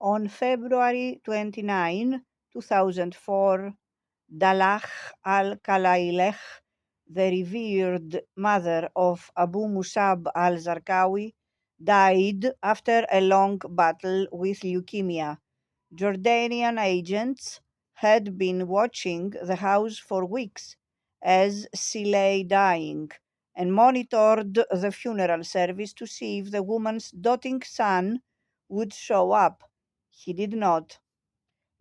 On February 29, 2004, Dalah al-Kalaileh, the revered mother of Abu Musab al-Zarqawi, died after a long battle with leukemia. Jordanian agents had been watching the house for weeks as she lay dying and monitored the funeral service to see if the woman's doting son would show up. He did not.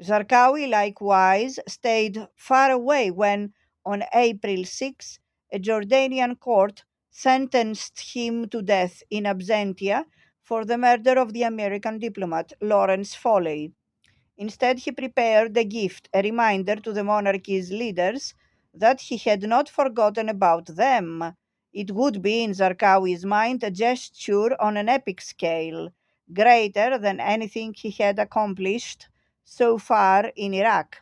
Zarqawi likewise stayed far away when, on April 6, a Jordanian court sentenced him to death in absentia for the murder of the American diplomat Lawrence Foley. Instead, he prepared a gift, a reminder to the monarchy's leaders that he had not forgotten about them. It would be, in Zarqawi's mind, a gesture on an epic scale, greater than anything he had accomplished so far in Iraq.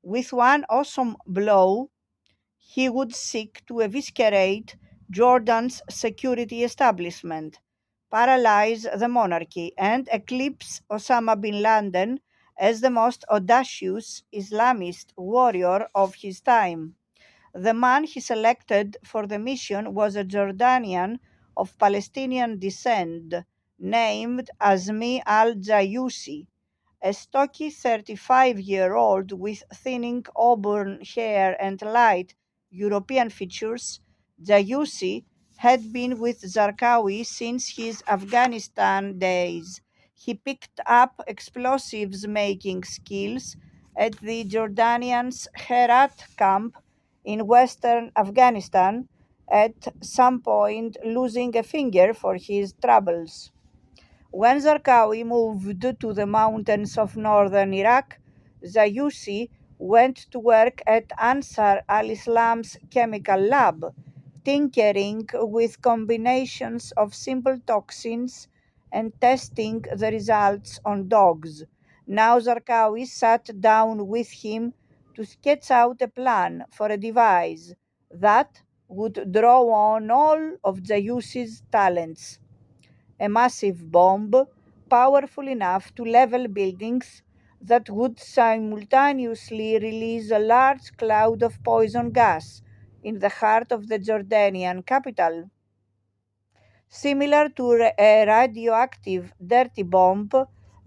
With one awesome blow, he would seek to eviscerate Jordan's security establishment, paralyze the monarchy, and eclipse Osama bin Laden as the most audacious Islamist warrior of his time. The man he selected for the mission was a Jordanian of Palestinian descent named Azmi al-Jayusi, a stocky 35-year-old with thinning auburn hair and light European features. Jayusi had been with Zarqawi since his Afghanistan days. He picked up explosives making skills at the Jordanians' Herat camp in western Afghanistan, at some point losing a finger for his troubles. When Zarqawi moved to the mountains of northern Iraq, Jayusi went to work at Ansar al-Islam's chemical lab, tinkering with combinations of simple toxins and testing the results on dogs. Now Zarqawi sat down with him to sketch out a plan for a device that would draw on all of Jayusi's talents. A massive bomb, powerful enough to level buildings, that would simultaneously release a large cloud of poison gas in the heart of the Jordanian capital. Similar to a radioactive dirty bomb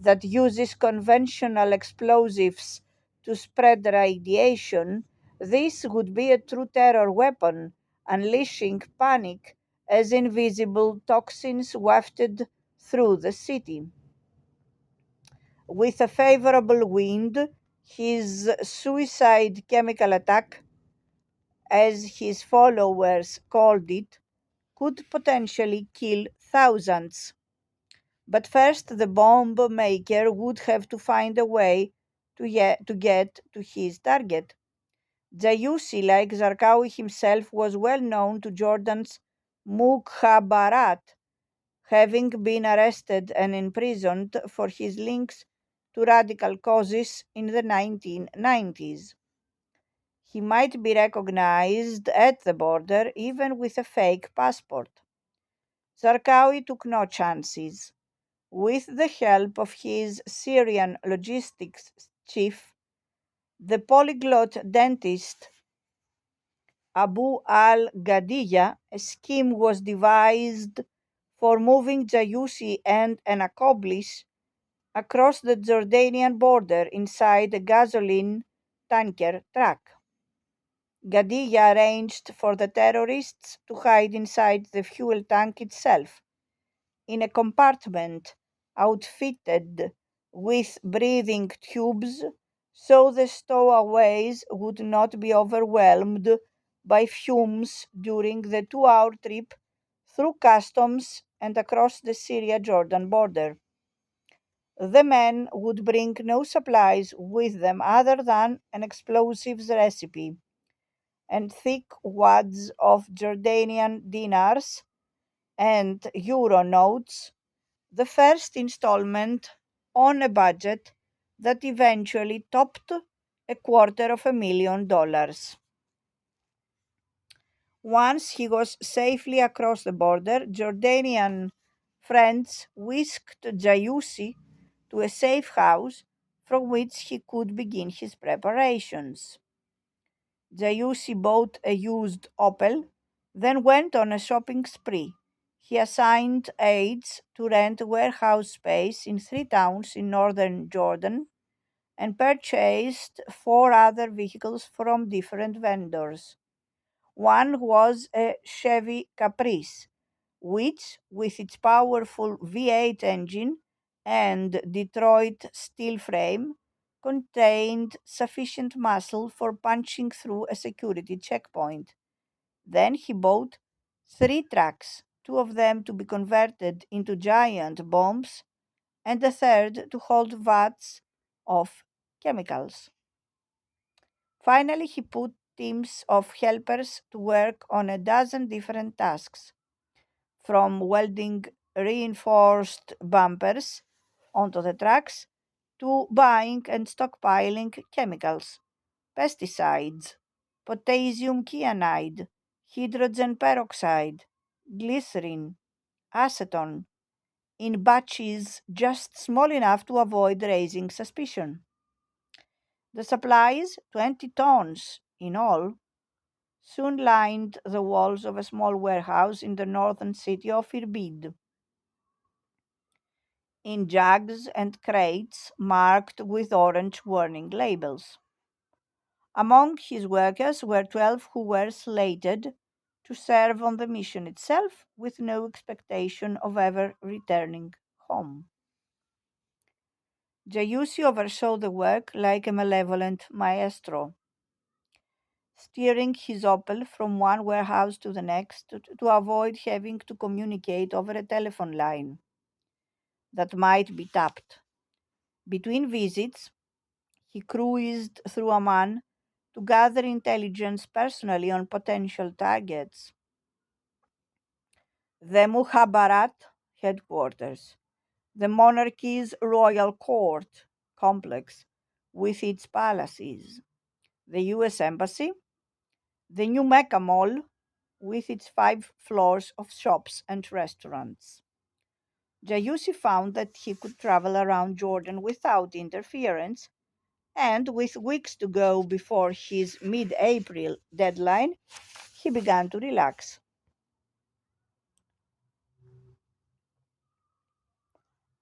that uses conventional explosives to spread radiation, this would be a true terror weapon, unleashing panic as invisible toxins wafted through the city. With a favorable wind, his suicide chemical attack, as his followers called it, could potentially kill thousands. But first, the bomb maker would have to find a way to get to his target. Jayusi, like Zarqawi himself, was well known to Jordan's Mukhabarat, having been arrested and imprisoned for his links to radical causes in the 1990s. He might be recognized at the border even with a fake passport. Zarqawi took no chances. With the help of his Syrian logistics chief, the polyglot dentist Abu al-Ghadiya, a scheme was devised for moving Jayusi and an accomplice across the Jordanian border inside a gasoline tanker truck. Ghadiya arranged for the terrorists to hide inside the fuel tank itself, in a compartment outfitted with breathing tubes, so the stowaways would not be overwhelmed by fumes during the 2-hour trip through customs and across the Syria-Jordan border. The men would bring no supplies with them other than an explosives recipe and thick wads of Jordanian dinars and euro notes, the first installment on a budget that eventually topped $250,000. Once he was safely across the border, Jordanian friends whisked Jayusi to a safe house from which he could begin his preparations. Giussi bought a used Opel, then went on a shopping spree. He assigned aides to rent warehouse space in 3 towns in northern Jordan and purchased 4 other vehicles from different vendors. One was a Chevy Caprice, which, with its powerful V8 engine and Detroit steel frame, contained sufficient muscle for punching through a security checkpoint. Then he bought 3 trucks, 2 of them to be converted into giant bombs, and a third to hold vats of chemicals. Finally, he put teams of helpers to work on a dozen different tasks, from welding reinforced bumpers onto the trucks to buying and stockpiling chemicals, pesticides, potassium cyanide, hydrogen peroxide, glycerin, acetone, in batches just small enough to avoid raising suspicion. The supplies, 20 tons in all, soon lined the walls of a small warehouse in the northern city of Irbid, in jugs and crates marked with orange warning labels. Among his workers were 12 who were slated to serve on the mission itself with no expectation of ever returning home. Giussi oversaw the work like a malevolent maestro, steering his Opel from one warehouse to the next to avoid having to communicate over a telephone line that might be tapped. Between visits, he cruised through Amman to gather intelligence personally on potential targets. The Mukhabarat headquarters, the monarchy's royal court complex with its palaces, the US Embassy, the New Mecca Mall with its 5 floors of shops and restaurants. Giussi found that he could travel around Jordan without interference, and with weeks to go before his mid-April deadline, he began to relax.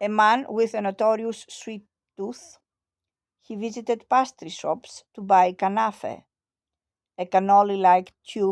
A man with a notorious sweet tooth, he visited pastry shops to buy kanafe, a cannoli-like tube